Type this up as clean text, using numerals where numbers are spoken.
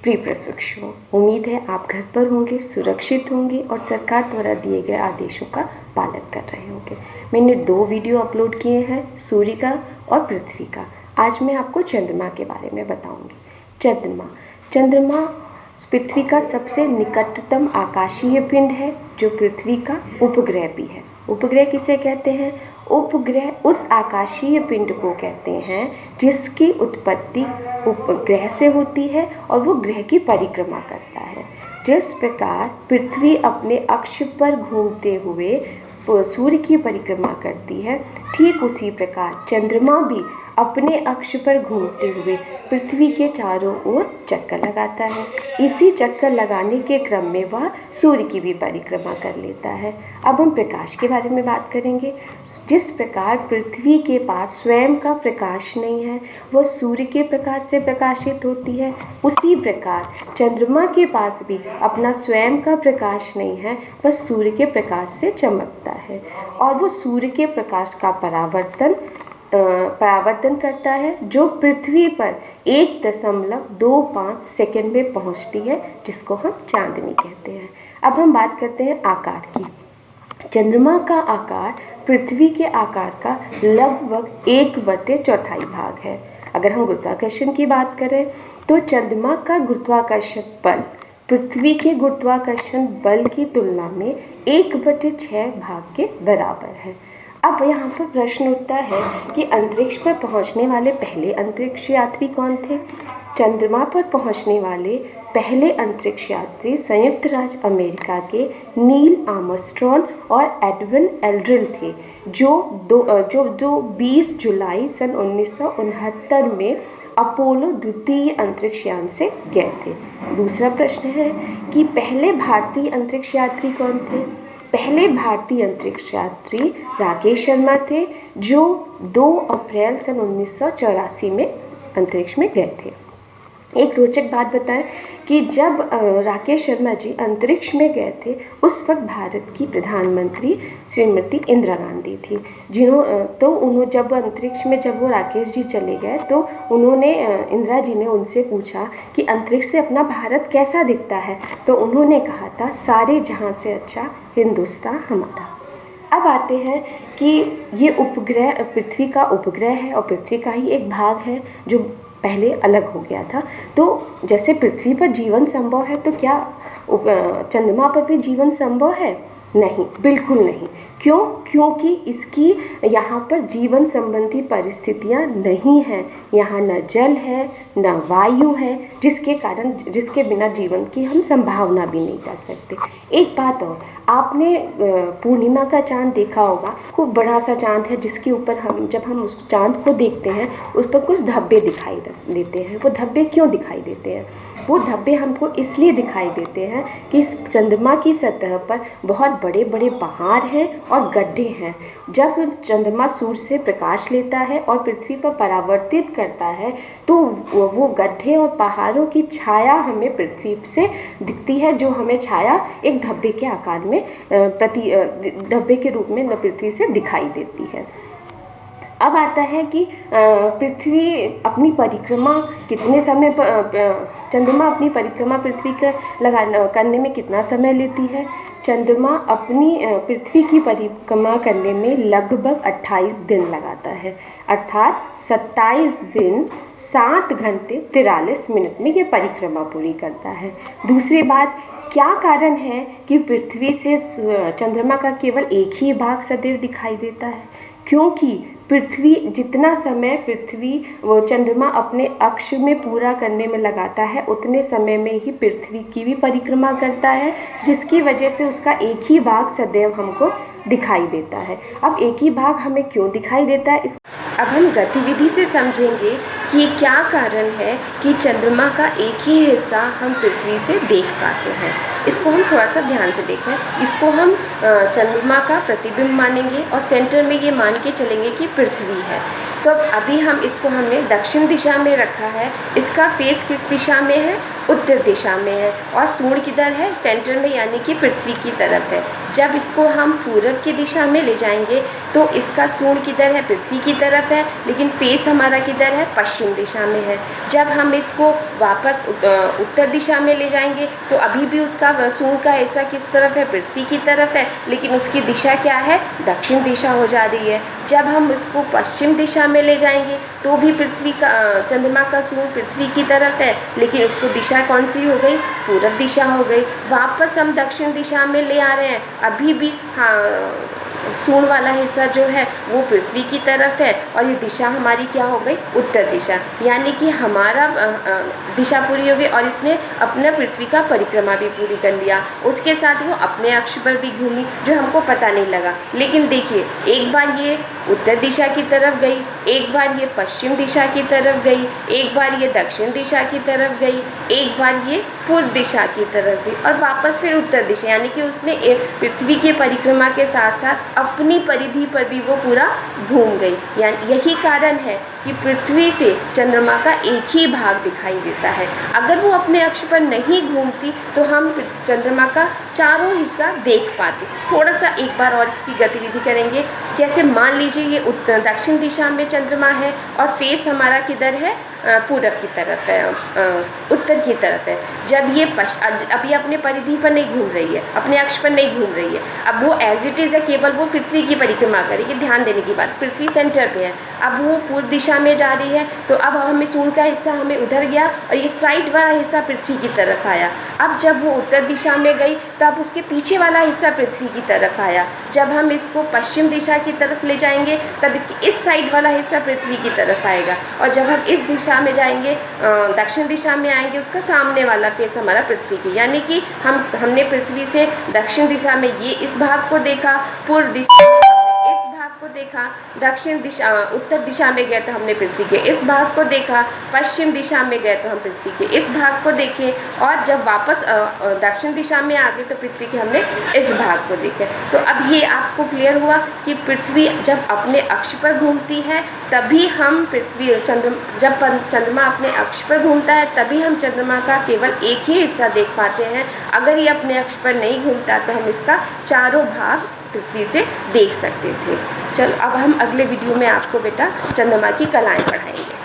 प्रिय प्रशिक्षुओं, उम्मीद है आप घर पर होंगे, सुरक्षित होंगे और सरकार द्वारा दिए गए आदेशों का पालन कर रहे होंगे। मैंने 2 वीडियो अपलोड किए हैं, सूर्य का और पृथ्वी का। आज मैं आपको चंद्रमा के बारे में बताऊंगी। चंद्रमा पृथ्वी का सबसे निकटतम आकाशीय पिंड है, जो पृथ्वी का उपग्रह भी है। उपग्रह किसे कहते हैं? उपग्रह उस आकाशीय पिंड को कहते हैं जिसकी उत्पत्ति उपग्रह से होती है और वो ग्रह की परिक्रमा करता है। जिस प्रकार पृथ्वी अपने अक्ष पर घूमते हुए सूर्य की परिक्रमा करती है, ठीक उसी प्रकार चंद्रमा भी अपने अक्ष पर घूमते हुए पृथ्वी के चारों ओर चक्कर लगाता है। इसी चक्कर लगाने के क्रम में वह सूर्य की भी परिक्रमा कर लेता है। अब हम प्रकाश के बारे में बात करेंगे। जिस प्रकार पृथ्वी के पास स्वयं का प्रकाश नहीं है, वह सूर्य के प्रकाश से प्रकाशित होती है, उसी प्रकार चंद्रमा के पास भी अपना स्वयं का प्रकाश नहीं है, वह सूर्य के प्रकाश से चमकता है और वो सूर्य के प्रकाश का परावर्तन करता है, जो पृथ्वी पर 1.25 सेकंड में पहुंचती है, जिसको हम चांदनी कहते हैं। अब हम बात करते हैं आकार की। चंद्रमा का आकार पृथ्वी के आकार का लगभग 1/4 भाग है। अगर हम गुरुत्वाकर्षण की बात करें तो चंद्रमा का गुरुत्वाकर्षण बल पृथ्वी के गुरुत्वाकर्षण बल की तुलना में 1/6 भाग के बराबर है। अब यहाँ पर प्रश्न उठता है कि अंतरिक्ष पर पहुँचने वाले पहले अंतरिक्ष यात्री कौन थे? चंद्रमा पर पहुँचने वाले पहले अंतरिक्ष यात्री संयुक्त राज्य अमेरिका के नील आर्मस्ट्रॉन्ग और एडविन एल्ड्रिन थे, जो 20 जुलाई सन 1969 में अपोलो द्वितीय अंतरिक्ष यान से गए थे। दूसरा प्रश्न है कि पहले भारतीय अंतरिक्ष यात्री कौन थे? पहले भारतीय अंतरिक्ष यात्री राकेश शर्मा थे, जो 2 अप्रैल सन 1984 में अंतरिक्ष में गए थे। एक रोचक बात बताएं कि जब राकेश शर्मा जी अंतरिक्ष में गए थे, उस वक्त भारत की प्रधानमंत्री श्रीमती इंदिरा गांधी थी, जब अंतरिक्ष में जब वो राकेश जी चले गए तो उन्होंने इंदिरा जी ने उनसे पूछा कि अंतरिक्ष से अपना भारत कैसा दिखता है, तो उन्होंने कहा था, सारे जहां से अच्छा हिंदुस्तान हमारा। अब आते हैं कि ये उपग्रह पृथ्वी का उपग्रह है और पृथ्वी का ही एक भाग है जो पहले अलग हो गया था। तो जैसे पृथ्वी पर जीवन संभव है, तो क्या चंद्रमा पर भी जीवन संभव है? नहीं, बिल्कुल नहीं। क्यों? क्योंकि इसकी यहाँ पर जीवन संबंधी परिस्थितियाँ नहीं हैं। यहाँ न जल है, न वायु है, जिसके बिना जीवन की हम संभावना भी नहीं कर सकते। एक बात और, आपने पूर्णिमा का चांद देखा होगा, खूब बड़ा सा चांद है, जिसके ऊपर जब हम उस चांद को देखते हैं, उस पर कुछ धब्बे दिखाई देते हैं। वो धब्बे क्यों दिखाई देते हैं? वो धब्बे हमको इसलिए दिखाई देते हैं कि इस चंद्रमा की सतह पर बहुत बड़े बड़े पहाड़ हैं और गड्ढे हैं। जब चंद्रमा सूर्य से प्रकाश लेता है और पृथ्वी पर परावर्तित करता है, तो वो गड्ढे और पहाड़ों की छाया हमें पृथ्वी से दिखती है, जो हमें छाया एक धब्बे के आकार में धब्बे के रूप में पृथ्वी से दिखाई देती है। अब आता है कि पृथ्वी अपनी परिक्रमा कितने समय चंद्रमा अपनी परिक्रमा पृथ्वी करने में कितना समय लेती है? चंद्रमा अपनी पृथ्वी की परिक्रमा करने में लगभग 28 दिन लगाता है, अर्थात 27 दिन 7 घंटे 43 मिनट में ये परिक्रमा पूरी करता है। दूसरी बात, क्या कारण है कि पृथ्वी से चंद्रमा का केवल एक ही भाग सदैव दिखाई देता है? क्योंकि जितना समय चंद्रमा अपने अक्ष में पूरा करने में लगाता है, उतने समय में ही पृथ्वी की भी परिक्रमा करता है, जिसकी वजह से उसका एक ही भाग सदैव हमको दिखाई देता है। अब एक ही भाग हमें क्यों दिखाई देता है? अब हम गतिविधि से समझेंगे कि क्या कारण है कि चंद्रमा का एक ही हिस्सा हम पृथ्वी से देख पाते हैं। इसको हम थोड़ा सा ध्यान से देखें। इसको हम चंद्रमा का प्रतिबिंब मानेंगे और सेंटर में ये मान के चलेंगे कि पृथ्वी है। तो अभी हमने दक्षिण दिशा में रखा है। इसका फेस किस दिशा में है? उत्तर दिशा में है और सूर्य किधर है, सेंटर में, यानी कि पृथ्वी की तरफ है। जब इसको हम पूर्व की दिशा में ले जाएंगे तो इसका सूर्य किधर है, पृथ्वी की तरफ है, लेकिन फेस हमारा किधर है, पश्चिम दिशा में है। जब हम इसको वापस उत्तर दिशा में ले जाएंगे तो अभी भी उसका सूर्य का हिस्सा किस तरफ है, पृथ्वी की तरफ है, लेकिन उसकी दिशा क्या है, दक्षिण दिशा हो जा रही है। जब हम उसको पश्चिम दिशा में ले जाएंगे तो भी पृथ्वी का चंद्रमा का सूर्य पृथ्वी की तरफ है, लेकिन उसको दिशा कौन सी हो गई, पूर्व दिशा हो गई। वापस हम दक्षिण दिशा में ले आ रहे हैं, अभी भी सूर्य वाला हिस्सा जो है वो पृथ्वी की तरफ है और ये दिशा हमारी क्या हो गई, उत्तर दिशा, यानी कि हमारा दिशा पूरी हो गई और इसने अपना पृथ्वी का परिक्रमा भी पूरी कर लिया। उसके साथ वो अपने अक्ष पर भी घूमी, जो हमको पता नहीं लगा। लेकिन देखिए, एक बार ये उत्तर दिशा की तरफ गई, एक बार ये पश्चिम दिशा की तरफ गई, एक बार ये दक्षिण दिशा की तरफ गई, एक बार ये पूर्व दिशा की तरफ गई और वापस फिर उत्तर दिशा, यानी कि उसने पृथ्वी के परिक्रमा के साथ साथ अपनी परिधि पर भी वो पूरा घूम गई। यानी यही कारण है कि पृथ्वी से चंद्रमा का एक ही भाग दिखाई देता है। अगर वो अपने अक्ष पर नहीं घूमती तो हम चंद्रमा का चारों हिस्सा देख पाते। थोड़ा सा एक बार और इसकी गतिविधि करेंगे। जैसे मान लीजिए ये दक्षिण दिशा में चंद्रमा है और फेस हमारा किधर है, पूरब की तरफ है, उत्तर की तरफ है। जब ये अभी अपने परिधि पर नहीं घूम रही है, अपने अक्ष पर नहीं घूम रही है, अब वो एज इट इज़ है, केवल वो पृथ्वी की परिक्रमा करेगी। ध्यान देने की बात, पृथ्वी सेंटर पे है, अब वो पूर्व दिशा में जा रही है, तो अब हमें सूर्य का हिस्सा हमें उधर गया और ये साइड वाला हिस्सा पृथ्वी की तरफ आया। अब जब वो उत्तर दिशा में गई तो अब उसके पीछे वाला हिस्सा पृथ्वी की तरफ आया। जब हम इसको पश्चिम दिशा की तरफ ले जाएंगे तब इसकी इस साइड वाला हिस्सा पृथ्वी की तरफ आएगा और जब हम इस दिशा में जाएंगे, दक्षिण दिशा में आएंगे, उसका सामने वाला फेस हमारा पृथ्वी की, यानी कि हमने पृथ्वी से दक्षिण दिशा में ये इस भाग को देखा, पूर्व दिशा में इस भाग को देखा, दक्षिण दिशा उत्तर दिशा में गए तो हमने पृथ्वी के इस भाग को देखा, पश्चिम दिशा में गए तो हम पृथ्वी के इस भाग को देखे और जब वापस दक्षिण दिशा में आ गए तो पृथ्वी के हमने इस भाग को देखे। तो अब ये आपको क्लियर हुआ कि पृथ्वी जब अपने अक्ष पर घूमती है तभी हम जब चंद्रमा अपने अक्ष पर घूमता है तभी हम चंद्रमा का केवल एक ही हिस्सा देख पाते हैं। अगर ये अपने अक्ष पर नहीं घूमता तो हम इसका चारों भाग पृथ्वी से देख सकते थे। चलो अब हम अगले वीडियो में आपको बेटा चंद्रमा की कलाएं पढ़ाएंगे।